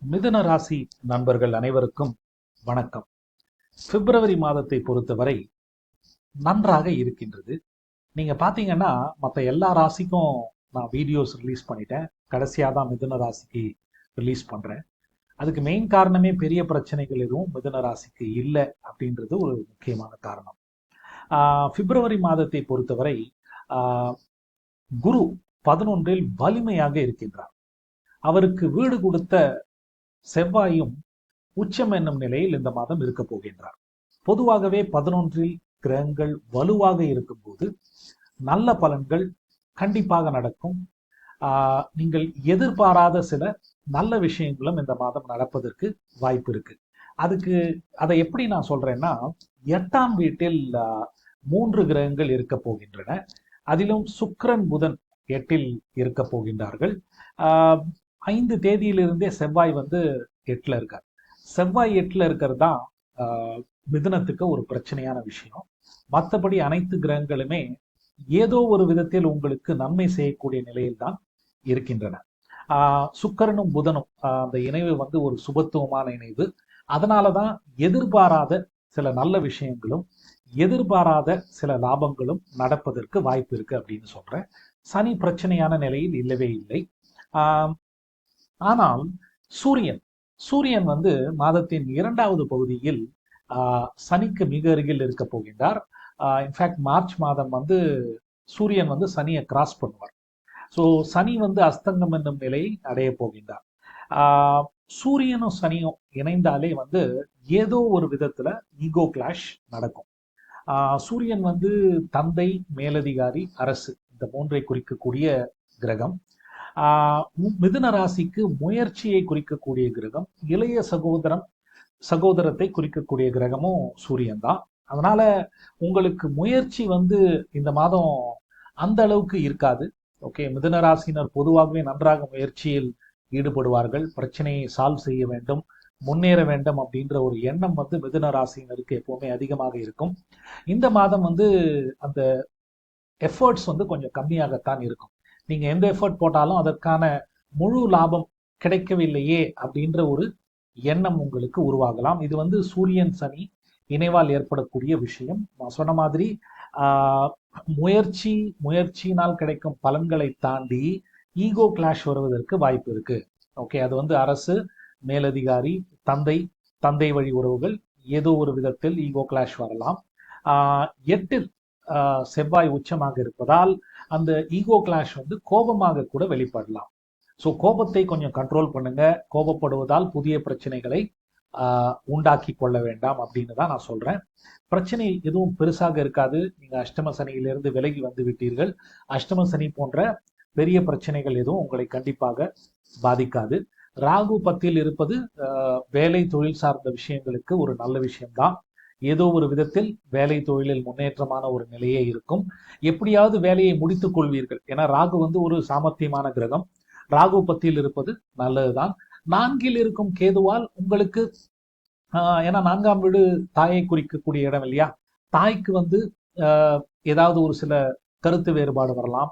மிதுன ராசி நண்பர்கள் அனைவருக்கும் வணக்கம். பிப்ரவரி மாதத்தை பொறுத்தவரை நன்றாக இருக்கின்றது. நீங்க பாத்தீங்கன்னா மற்ற எல்லா ராசிக்கும் நான் வீடியோஸ் ரிலீஸ் பண்ணிட்டேன். கடைசியாக தான் மிதுன ராசிக்கு ரிலீஸ் பண்றேன். அதுக்கு மெயின் காரணமே பெரிய பிரச்சனைகள் எதுவும் மிதுன ராசிக்கு இல்லை அப்படின்றது ஒரு முக்கியமான காரணம். பிப்ரவரி மாதத்தை பொறுத்தவரை குரு 11 வலிமையாக இருக்கின்றார். அவருக்கு வீடு கொடுத்த செவ்வாயும் உச்சம் என்னும் நிலையில் இந்த மாதம் இருக்க போகின்றார். பொதுவாகவே 11 கிரகங்கள் வலுவாக இருக்கும்போது நல்ல பலன்கள் கண்டிப்பாக நடக்கும். நீங்கள் எதிர்பாராத சில நல்ல விஷயங்களும் இந்த மாதம் நடப்பதற்கு வாய்ப்பு இருக்கு. அதை எப்படி நான் சொல்றேன்னா, 8ஆம் வீட்டில் 3 கிரகங்கள் இருக்க போகின்றன. அதிலும் சுக்கிரன் புதன் 8ல் இருக்க போகின்றார்கள். 5 தேதியிலிருந்தே செவ்வாய் 8ல இருக்கார். செவ்வாய் 8ல இருக்கிறது தான் மிதுனத்துக்கு ஒரு பிரச்சனையான விஷயம். மற்றபடி அனைத்து கிரகங்களுமே ஏதோ ஒரு விதத்தில் உங்களுக்கு நன்மை செய்யக்கூடிய நிலையில் தான் இருக்கின்றன. சுக்கிரனும் புதனும் அந்த இணைவு ஒரு சுபத்துவமான இணைவு. அதனாலதான் எதிர்பாராத சில நல்ல விஷயங்களும் எதிர்பாராத சில லாபங்களும் நடப்பதற்கு வாய்ப்பு இருக்கு அப்படின்னு சொல்றேன். சனி பிரச்சனையான நிலையில் இல்லவே இல்லை. ஆனால் சூரியன் மாதத்தின் 2வது பகுதியில் சனிக்கு மிக அருகில் இருக்க போகின்றார். இன்ஃபேக்ட் மார்ச் மாதம் சூரியன் சனியை கிராஸ் பண்ணுவார். ஸோ சனி அஸ்தங்கம் என்னும் நிலையை அடைய போகின்றார். சூரியனும் சனியும் இணைந்தாலே ஏதோ ஒரு விதத்துல ஈகோ கிளாஷ் நடக்கும். சூரியன் தந்தை, மேலதிகாரி, அரசு, இந்த 3ஐ குறிக்கக்கூடிய கிரகம். மிதுன ராசிக்கு முயற்சியை குறிக்கக்கூடிய கிரகம். இளைய சகோதரத்தை குறிக்கக்கூடிய கிரகமும் சூரியன் தான். அதனால உங்களுக்கு முயற்சி இந்த மாதம் அந்த அளவுக்கு இருக்காது. ஓகே, மிதுன ராசினர் பொதுவாகவே நன்றாக முயற்சியில் ஈடுபடுவார்கள். பிரச்சனையை சால்வ் செய்ய வேண்டும், முன்னேற வேண்டும் அப்படின்ற ஒரு எண்ணம் மிதுன ராசினருக்கு எப்பவுமே அதிகமாக இருக்கும். இந்த மாதம் அந்த எஃபர்ட்ஸ் கொஞ்சம் கம்மியாகத்தான் இருக்கும். நீங்க எந்த எஃபர்ட் போட்டாலும் அதற்கான முழு லாபம் கிடைக்கவில்லையே அப்படின்ற ஒரு எண்ணம் உங்களுக்கு உருவாகலாம். இது சூரியன் சனி இணைவால் ஏற்படக்கூடிய விஷயம். நான் சொன்ன மாதிரி முயற்சியினால் கிடைக்கும் பலன்களை தாண்டி ஈகோ கிளாஷ் வருவதற்கு வாய்ப்பு இருக்கு. ஓகே, அது அரசு, மேலதிகாரி, தந்தை வழி உறவுகள், ஏதோ ஒரு விதத்தில் ஈகோ கிளாஷ் வரலாம். 8ல் செவ்வாய் உச்சமாக இருப்பதால் அந்த ஈகோ கிளாஷ் கோபமாக கூட வெளிப்படலாம். ஸோ கோபத்தை கொஞ்சம் கண்ட்ரோல் பண்ணுங்க. கோபப்படுவதால் புதிய பிரச்சனைகளை உண்டாக்கி கொள்ள வேண்டாம் அப்படின்னு தான் நான் சொல்றேன். பிரச்சனை எதுவும் பெருசாக இருக்காது. நீங்க அஷ்டம சனியிலிருந்து விலகி வந்து விட்டீர்கள். அஷ்டம சனி போன்ற பெரிய பிரச்சனைகள் எதுவும் உங்களை கண்டிப்பாக பாதிக்காது. ராகு 10ல் இருப்பது வேலை தொழில் சார்ந்த விஷயங்களுக்கு ஒரு நல்ல விஷயம்தான். ஏதோ ஒரு விதத்தில் வேலை தொழிலில் முன்னேற்றமான ஒரு நிலையே இருக்கும். எப்படியாவது வேலையை முடித்துக் கொள்வீர்கள். ஏன்னா ராகு ஒரு சாமர்த்தியமான கிரகம். ராகு 10ல் இருப்பது நல்லதுதான். 4ல் இருக்கும் கேதுவால் உங்களுக்கு ஏன்னா 4ஆம் வீடு தாயை குறிக்கக்கூடிய இடம் இல்லையா, தாய்க்கு ஏதாவது ஒரு சில கருத்து வேறுபாடு வரலாம்.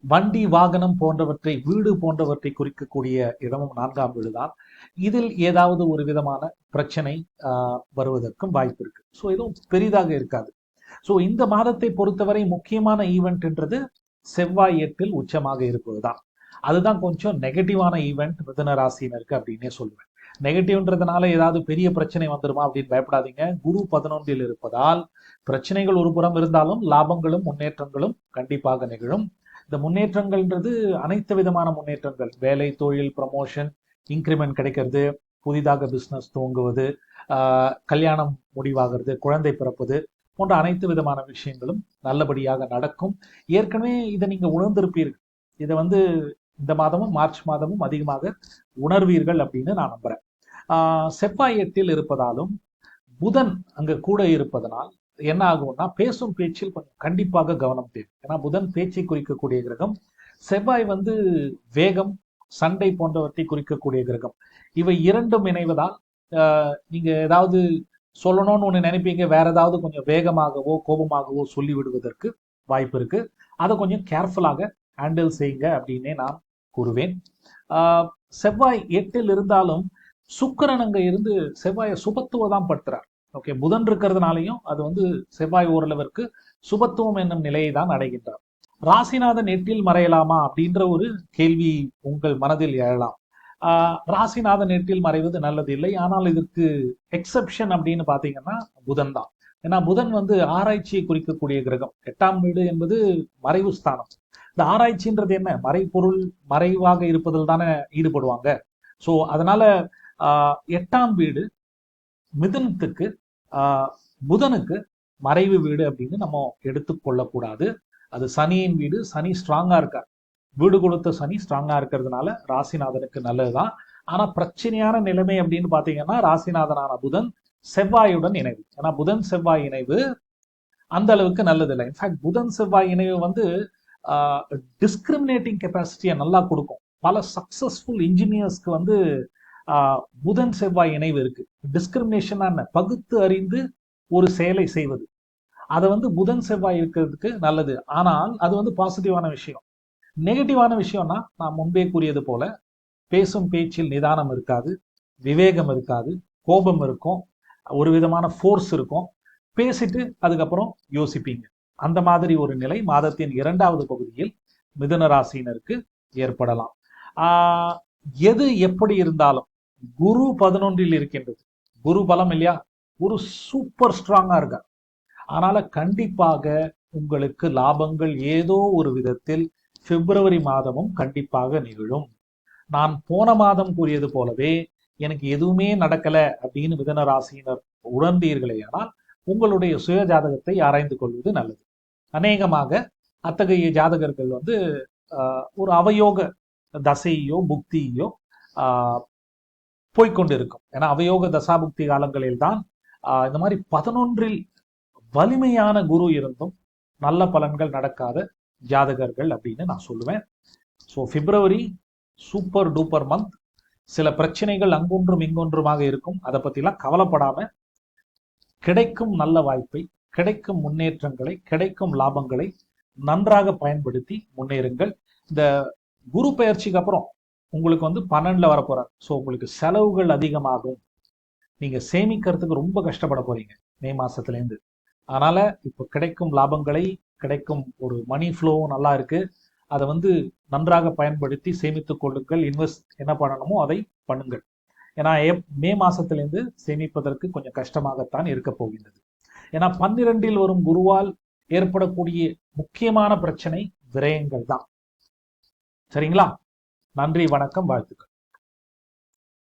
வண்டி, வாகனம் போன்றவற்றை, வீடு போன்றவற்றை குறிக்கக்கூடிய இடமும் 4ஆம் வீடு தான். இதில் ஏதாவது ஒரு விதமான பிரச்சனை வருவதற்கும் வாய்ப்பு இருக்கு. ஸோ எதுவும் பெரிதாக இருக்காது. ஸோ இந்த மாதத்தை பொறுத்தவரை முக்கியமான ஈவெண்ட் என்றது செவ்வாய் 8ல் உச்சமாக இருப்பதுதான். அதுதான் கொஞ்சம் நெகட்டிவான ஈவெண்ட் மிதுன ராசினருக்கு அப்படின்னே சொல்லுவேன். நெகட்டிவ்ன்றதுனால ஏதாவது பெரிய பிரச்சனை வந்துருமா அப்படின்னு பயப்படாதீங்க. குரு 11ல் இருப்பதால் பிரச்சனைகள் ஒரு புறம் இருந்தாலும் லாபங்களும் முன்னேற்றங்களும் கண்டிப்பாக நிகழும். இந்த முன்னேற்றங்கள்ன்றது அனைத்து விதமான முன்னேற்றங்கள், வேலை, தொழில், ப்ரமோஷன், இன்க்ரிமெண்ட் கிடைக்கிறது, புதிதாக பிசினஸ் துவங்குவது, கல்யாணம் முடிவாகிறது, குழந்தை பிறப்பது போன்ற அனைத்து விதமான விஷயங்களும் நல்லபடியாக நடக்கும். ஏற்கனவே இதை நீங்க உணர்ந்திருப்பீர்கள். இதை இந்த மாதமும் மார்ச் மாதமும் அதிகமாக உணர்வீர்கள் அப்படின்னு நான் நம்புறேன். செவ்வாய் 8ல் இருப்பதாலும் புதன் அங்க கூட இருப்பதனால் என்ன ஆகும்னா, பேசும் பேச்சில் கொஞ்சம் கண்டிப்பாக கவனம் தேவை. ஏன்னா புதன் பேச்சை குறிக்கக்கூடிய கிரகம். செவ்வாய் வேகம், சண்டை போன்றவற்றை குறிக்கக்கூடிய கிரகம். இவை இரண்டும் இணைவதால் நீங்க ஏதாவது சொல்லணும்னு ஒன்று நினைப்பீங்க, வேற ஏதாவது கொஞ்சம் வேகமாகவோ கோபமாகவோ சொல்லி விடுவதற்கு வாய்ப்பு இருக்கு. அதை கொஞ்சம் கேர்ஃபுல்லாக ஹேண்டில் செய்யுங்க அப்படின்னே நான் கூறுவேன். செவ்வாய் 8ல் இருந்தாலும் சுக்கிரன் அங்க இருந்து செவ்வாயை சுபத்துவம் படுத்துறார். ஓகே, புதன் இருக்கிறதுனாலையும் அது வந்து செவ்வாய் ஓரளவிற்கு சுபத்துவம் என்னும் நிலையை தான் அடைகின்றார். ராசிநாதன் 8ல் மறையலாமா அப்படின்ற ஒரு கேள்வி உங்கள் மனதில் எழலாம். ராசிநாதன் 8ல் மறைவது நல்லது இல்லை. ஆனால் இதற்கு எக்ஸெப்ஷன் அப்படின்னு பாத்தீங்கன்னா புதன் தான். ஏன்னா புதன் வந்து ஆராய்ச்சியை குறிக்கக்கூடிய கிரகம். 8ஆம் வீடு என்பது மறைவு ஸ்தானம். இந்த ஆராய்ச்சின்றது என்ன? மறைபொருள் மறைவாக இருப்பதில் தானே ஈடுபடுவாங்க. ஸோ அதனால 8ஆம் வீடு மிதுனத்துக்கு புதனுக்கு மறைவு வீடு அப்படின்னு நம்ம எடுத்துக்கொள்ளக்கூடாது. அது சனியின் வீடு. சனி ஸ்ட்ராங்கா இருக்கார். வீடு கொடுத்த சனி ஸ்ட்ராங்கா இருக்கிறதுனால ராசிநாதனுக்கு நல்லதுதான். ஆனா பிரச்சனையான நிலைமை அப்படின்னு பாத்தீங்கன்னா ராசிநாதனான புதன் செவ்வாயுடன் இணைவு. ஏன்னா புதன் செவ்வாய் இணைவு அந்த அளவுக்கு நல்லது இல்லை. இன்ஃபேக்ட் புதன் செவ்வாய் இணைவு வந்து டிஸ்கிரிமினேட்டிங் கெப்பாசிட்டியை நல்லா கொடுக்கும். பல சக்சஸ்ஃபுல் இன்ஜினியர்ஸ்க்கு வந்து புதன் செவ்வாய் இணைவு இருக்கு. டிஸ்கிரிமினேஷன் என்ன? பகுத்து அறிந்து ஒரு செயலை செய்வது. அதை வந்து புதன் செவ்வாய் இருக்கிறதுக்கு நல்லது. ஆனால் அது வந்து பாசிட்டிவான விஷயம். நெகட்டிவான விஷயம்னா நான் முன்பே கூறியது போல பேசும் பேச்சில் நிதானம் இருக்காது, விவேகம் இருக்காது, கோபம் இருக்கும், ஒரு விதமான ஃபோர்ஸ் இருக்கும். பேசிட்டு அதுக்கப்புறம் யோசிப்பீங்க. அந்த மாதிரி ஒரு நிலை மாதத்தின் 2வது பகுதியில் மிதுன ராசியினருக்கு ஏற்படலாம். எது எப்படி இருந்தாலும் குரு 11ல் இருக்கின்றது. குரு பலம் இல்லையா? குரு சூப்பர் ஸ்ட்ராங்கா இருக்கார். அதனால கண்டிப்பாக உங்களுக்கு லாபங்கள் ஏதோ ஒரு விதத்தில் பிப்ரவரி மாதமும் கண்டிப்பாக நிகழும். நான் போன மாதம் கூறியது போலவே எனக்கு எதுவுமே நடக்கல அப்படின்னு மிதுன ராசியினர் உணர்ந்தீர்களே ஆனால் உங்களுடைய சுய ஜாதகத்தை ஆராய்ந்து கொள்வது நல்லது. அநேகமாக அத்தகைய ஜாதகர்கள் வந்து ஒரு அவயோக தசையோ புக்தியோ போய்கொண்டு இருக்கும். ஏன்னா அவயோக தசாபுக்தி காலங்களில் தான் இந்த மாதிரி 11ல் வலிமையான குரு இருந்தும் நல்ல பலன்கள் நடக்காத ஜாதகர்கள் அப்படின்னு நான் சொல்லுவேன். ஸோ பிப்ரவரி சூப்பர் டூப்பர் மந்த். சில பிரச்சனைகள் அங்கொன்றும் இங்கொன்றுமாக இருக்கும். அதை பற்றிலாம் கவலைப்படாம கிடைக்கும் நல்ல வாய்ப்பை, கிடைக்கும் முன்னேற்றங்களை, கிடைக்கும் லாபங்களை நன்றாக பயன்படுத்தி முன்னேறுங்கள். இந்த குரு பெயர்ச்சிக்கு அப்புறம் உங்களுக்கு வந்து 12ல் வரப்போறார். ஸோ உங்களுக்கு செலவுகள் அதிகமாகும். நீங்க சேமிக்கிறதுக்கு ரொம்ப கஷ்டப்பட போறீங்க மே மாசத்துலேருந்து. அதனால இப்போ கிடைக்கும் லாபங்களை, கிடைக்கும் ஒரு மணி ஃப்ளோவும் நல்லா இருக்கு. அதை வந்து நன்றாக பயன்படுத்தி சேமித்துக் கொள்ளுங்கள். இன்வெஸ்ட் என்ன பண்ணணுமோ அதை பண்ணுங்கள். ஏன்னா மே மாசத்திலிருந்து சேமிப்பதற்கு கொஞ்சம் கஷ்டமாகத்தான் இருக்க போகின்றது. ஏன்னா 12ல் வரும் குருவால் ஏற்படக்கூடிய முக்கியமான பிரச்சனை விரயங்கள் தான். சரிங்களா? நன்றி, வணக்கம், வாழ்த்துக்கள்.